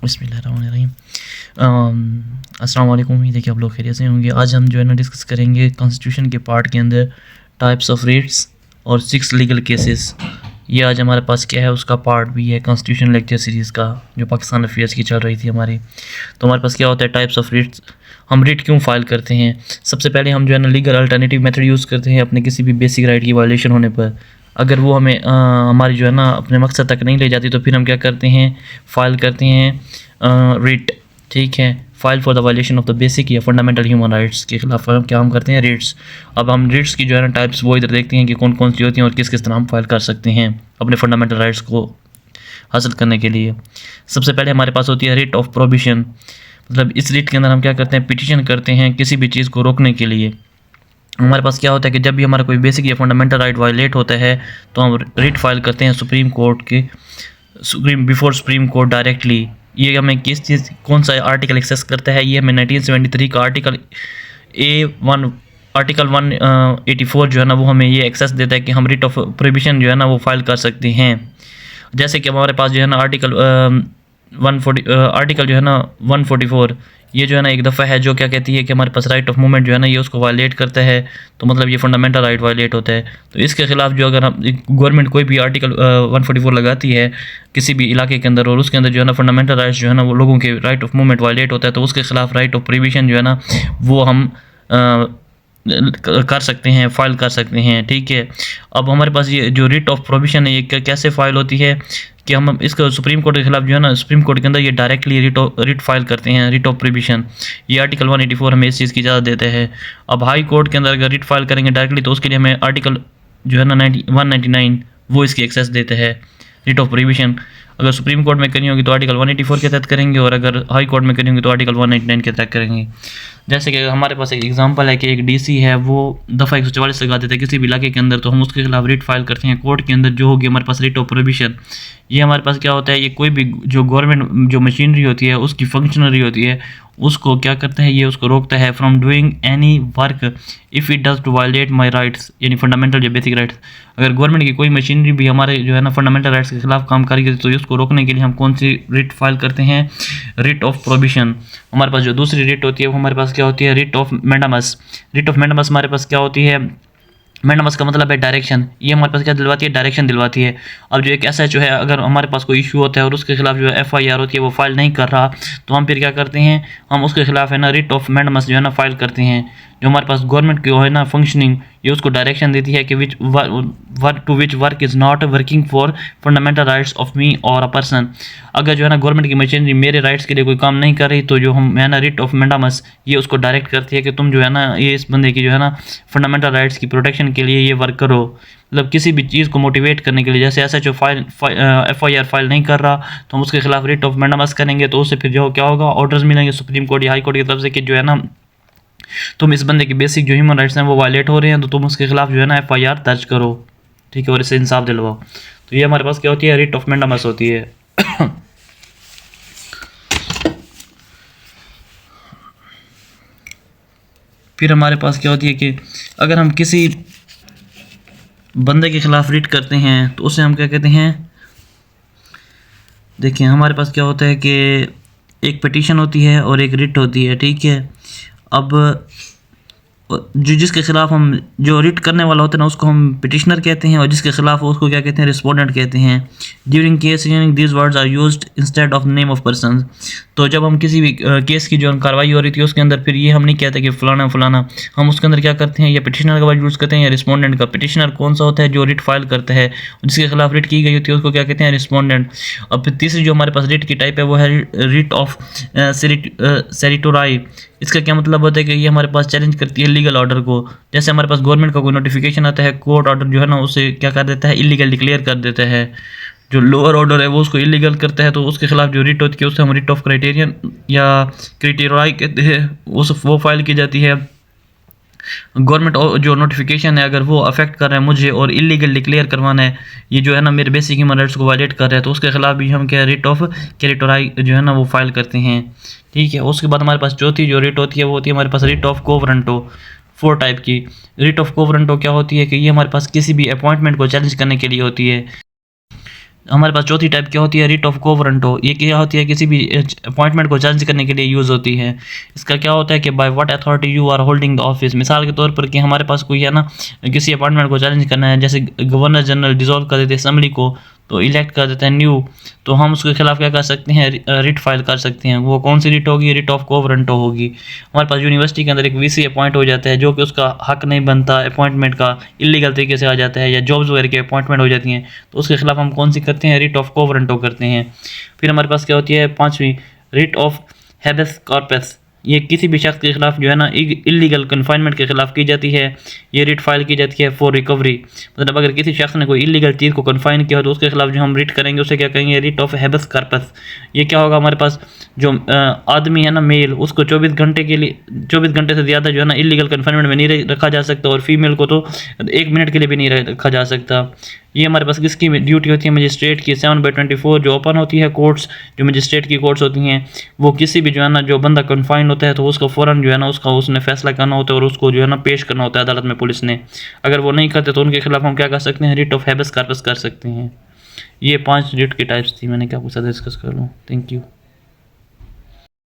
बिस्मिल्लाहिर्रहमानिर्रहीम। अस्सलाम वालेकुम। उम्मीद है कि आप लोग खैरियत से होंगे। आज हम जो है ना डिस्कस करेंगे कॉन्स्टिट्यूशन के पार्ट के अंदर टाइप्स ऑफ रेट्स और 6 लीगल केसेस। ये आज हमारे पास क्या है, उसका पार्ट भी है कॉन्स्टिट्यूशन लेक्चर सीरीज़ का, जो पाकिस्तान अफेयर्स की चल रही थी हमारी। तो हमारे पास क्या होता है, टाइप्स ऑफ रेट्स। हम रेट क्यों फाइल करते हैं? सबसे पहले हम जो है ना लीगल अल्टरनेटिव मेथड यूज़ करते हैं अपने किसी भी बेसिक राइट की वायलेशन होने पर। अगर वो हमें हमारी जो है ना अपने मकसद तक नहीं ले जाती, तो फिर हम क्या करते हैं, फ़ाइल करते हैं रेट। ठीक है, file for the violation of the basic या फंडामेंटल ह्यूमन राइट्स के खिलाफ क्या हम करते हैं, रेट्स। अब हम रेट्स की जो है ना टाइप्स वो इधर देखते हैं कि कौन कौन सी होती हैं और किस किस तरह हम फाइल कर सकते हैं अपने फंडामेंटल राइट्स को हासिल करने के लिए। सबसे पहले हमारे पास होती है रेट ऑफ प्रोहिबिशन। मतलब इस रेट के अंदर हम क्या करते हैं, पिटीशन करते हैं किसी भी चीज़ को रोकने के लिए। हमारे पास क्या होता है कि जब भी हमारा कोई बेसिक या फंडामेंटल राइट वायलेट होता है, तो हम रेट फाइल करते हैं सुप्रीम कोर्ट डायरेक्टली। ये हमें किस चीज़, कौन सा आर्टिकल एक्सेस करता है, ये हमें 1973 का आर्टिकल 184 जो है ना वो हमें ये एक्सेस देता है कि हम रेट ऑफ प्रोहिबिशन जो है ना वो फाइल कर सकते हैं। जैसे कि हमारे पास जो है ना आर्टिकल जो है ना 144, ये जो है ना एक दफ़ा है जो क्या कहती है कि हमारे पास राइट ऑफ मूवमेंट जो है ना ये उसको वायलेट करता है। तो मतलब ये फंडामेंटल राइट वायलेट होता है। तो इसके खिलाफ जो अगर हम गवर्नमेंट कोई भी आर्टिकल 144 लगाती है किसी भी इलाके के अंदर, और उसके अंदर जो है ना फंडामेंटल राइट्स जो है ना वो लोगों के राइट ऑफ मूवमेंट वायलेट होता है, तो उसके खिलाफ राइट ऑफ प्रोहिबिशन जो है ना वो हम कर सकते हैं, फाइल कर सकते हैं। ठीक है, अब हमारे पास ये जो रिट ऑफ प्रोहिबिशन है ये कैसे फाइल होती है कि हम इसको सुप्रीम कोर्ट के खिलाफ जो है ना सुप्रीम कोर्ट के अंदर ये डायरेक्टली रिट फाइल करते हैं, रिट ऑफ प्रोहिबिशन। ये आर्टिकल 184 हमें इस चीज़ की इजाज़त देते हैं। अब हाई कोर्ट के अंदर अगर रिट फाइल करेंगे डायरेक्टली, तो उसके लिए हमें आर्टिकल जो है ना 199 वो इसकी एक्सेस देते हैं, रिट ऑफ प्रोहिबिशन। अगर सुप्रीम कोर्ट में करनी होगी तो आर्टिकल 184 के तहत करेंगे, और अगर हाई कोर्ट में करनी होगी तो आर्टिकल 199 के तहत करेंगे। जैसे कि हमारे पास एक एग्जांपल है कि एक डीसी है, वो दफ़ा 144 लगा देता है किसी भी इलाके के अंदर, तो हम उसके खिलाफ रिट फाइल करते हैं कोर्ट के अंदर, जो होगी हमारे पास रिट ऑफ प्रोहिबिशन। ये हमारे पास क्या होता है, ये कोई भी जो गवर्नमेंट जो मशीनरी होती है उसकी फंक्शनरी होती है, उसको क्या करता है, ये उसको रोकता है from doing any work if it does to violate my rights, यानी फंडामेंटल या बेसिक राइट्स। अगर गवर्नमेंट की कोई मशीनरी भी हमारे जो है ना फंडामेंटल राइट्स के खिलाफ काम करेगी, तो उसको रोकने के लिए हम कौन सी रिट फाइल करते हैं, रिट ऑफ प्रोहिबिशन। हमारे पास जो दूसरी रिट होती है वो हमारे पास क्या होती है, writ of mandamus. Writ of mandamus हमारे पास क्या होती है, मैंडामस का मतलब है डायरेक्शन। ये हमारे पास क्या दिलवाती है, डायरेक्शन दिलवाती है। अब जो एक एसएचओ है, अगर हमारे पास कोई इशू होता है और उसके खिलाफ जो एफआईआर होती है वो फाइल नहीं कर रहा, तो हम फिर क्या करते हैं, हम उसके खिलाफ है ना रिट ऑफ मैंडामस जो है ना फाइल करते हैं। जो हमारे पास गवर्नमेंट की है ना फंक्शनिंग, ये उसको डायरेक्शन देती है कि which work is not working for fundamental rights of me और अ पर्सन। अगर जो है ना गवर्नमेंट की मशीनरी मेरे राइट्स के लिए कोई काम नहीं कर रही, तो जो हम है ना रिट ऑफ मैंडामस ये उसको डायरेक्ट करती है कि तुम जो है ना ये इस बंदे की जो है ना फंडामेंटल राइट्स की प्रोटेक्शन के लिए ये वर्क करो। मतलब किसी भी चीज़ को मोटिवेट करने के लिए, जैसे एसएचओ एफआईआर फाइल नहीं कर रहा, तो हम उसके खिलाफ रिट ऑफ मैंडामस करेंगे, तो उससे फिर जो क्या होगा, ऑर्डर्स मिलेंगे सुप्रीम कोर्ट या हाई कोर्ट की तरफ से कि जो है ना तुम इस बंदे के बेसिक जो ह्यूमन राइट्स हैं वो वायलेट हो रहे हैं, तो तुम उसके खिलाफ जो है ना एफआईआर दर्ज करो। ठीक है, और इससे इंसाफ दिलवाओ। तो ये हमारे पास क्या होती है, रिट ऑफ मैंडामस होती है। फिर हमारे पास क्या होती है कि अगर हम किसी बंदे के खिलाफ रिट करते हैं तो उसे हम क्या कहते हैं, देखिए हमारे पास क्या होता है कि एक पिटीशन होती है और एक रिट होती है। ठीक है, अब जो जिसके खिलाफ हम जो रिट करने वाला होता है ना उसको हम पिटिशनर कहते हैं, और जिसके खिलाफ उसको क्या कहते हैं, रिस्पोंडेंट कहते हैं। During case hearing these words are used instead of name of person. तो जब हम किसी भी केस की जो कार्रवाई हो रही थी उसके अंदर, फिर ये हम नहीं कहते कि फलाना फलाना, हम उसके अंदर क्या करते हैं, या पिटिशनर का वर्ड यूज़ करते हैं या रिस्पोंडेंट का। पिटिशनर कौन सा होता है, जो रिट फाइल करता है, जिसके खिलाफ रिट की गई होती है उसको क्या कहते हैं, रिस्पोंडेंट। अब फिर तीसरी जो हमारे पास रिट की टाइप है वो है रिट ऑफ सेरिटोराई। इसका क्या मतलब होता है कि ये हमारे पास चैलेंज करती है लीगल ऑर्डर को। जैसे हमारे पास गवर्नमेंट का कोई नोटिफिकेशन आता है, कोर्ट ऑर्डर जो है ना उसे क्या कर देता है, इलीगल डिक्लेयर कर देता है। जो लोअर ऑर्डर है वो उसको इलीगल करता है, तो उसके खिलाफ जो रिट होती है उससे हम रिट ऑफ क्राइटेरियन या क्राइटेरियाई कहते हैं, वो फाइल की जाती है। गवर्नमेंट जो नोटिफिकेशन है अगर वो अफेक्ट कर रहा है मुझे और इलीगल डिक्लेयर करवाना है, ये जो है ना मेरे बेसिक ह्यूमन राइट्स को वायलेट कर रहा है, तो उसके खिलाफ भी हम क्या रिट ऑफ क्राइटेरियाई जो है ना वो फाइल करते हैं। ठीक है, उसके बाद हमारे पास चौथी जो रिट होती है वो होती है हमारे पास रिट ऑफ कोवरेंटो। 4 टाइप की रिट ऑफ कोवरेंटो क्या होती है कि ये हमारे पास किसी भी अपॉइंटमेंट को चैलेंज करने के लिए होती है। हमारे पास चौथी टाइप क्या होती है, रिट ऑफ quo warranto। ये क्या होती है, किसी भी अपॉइंटमेंट को चेंज करने के लिए यूज़ होती है। इसका क्या होता है कि by what authority you are holding the office. मिसाल के तौर पर कि हमारे पास कोई है ना, किसी अपॉइंटमेंट को चैलेंज करना है, जैसे गवर्नर जनरल डिसॉल्व कर देते हैं असेंबली को, तो इलेक्ट कर देते हैं न्यू, तो हम उसके खिलाफ क्या कर सकते हैं, रिट फाइल कर सकते हैं। वो कौन सी रिट होगी, रिट ऑफ quo warranto होगी। हमारे पास यूनिवर्सिटी के अंदर एक वीसी अपॉइंट हो जाता है, जो कि उसका हक नहीं बनता अपॉइंटमेंट का, इलीगल तरीके से आ जाता है, या जॉब्स वगैरह की अपॉइंटमेंट हो जाती हैं, तो उसके खिलाफ हम कौन सी करते हैं, रिट ऑफ quo warranto करते हैं। फिर हमारे पास क्या होती है पांचवी, रिट ऑफ हेबेस कॉर्पस। ये किसी भी शख्स के खिलाफ जो है ना इलीगल कन्फाइनमेंट के खिलाफ की जाती है। ये रिट फाइल की जाती है फॉर रिकवरी, मतलब अगर किसी शख्स ने कोई इलीगल चीज़ को कन्फाइन किया हो तो उसके खिलाफ जो हम रिट करेंगे उसे क्या कहेंगे, रिट ऑफ हेबेस कॉर्पस। ये क्या होगा, हमारे पास जो आदमी है ना मेल, उसको 24 घंटे के लिए 24 घंटे से ज़्यादा जो है ना इलीगल कन्फाइनमेंट में नहीं रखा जा सकता, और फीमेल को तो 1 मिनट के लिए भी नहीं रखा जा सकता। ये हमारे पास किसकी ड्यूटी होती है, मजिस्ट्रेट की। 7/24 जो ओपन होती है कोर्ट्स, जो मजिस्ट्रेट की कोर्ट्स होती हैं, वो किसी भी जो है ना जो बंदा कन्फाइंड होता है तो उसको फ़ौरन जो है ना उसने फैसला करना होता है, और उसको जो है ना पेश करना होता है अदालत में पुलिस ने। अगर वो नहीं करते तो उनके खिलाफ हम क्या कर सकते हैं, रिट ऑफ हेबेस कॉर्पस कर सकते हैं। ये 5 रिट की टाइप्स थी, मैंने क्या पूछा था डिस्कस कर लूँ। Thank you.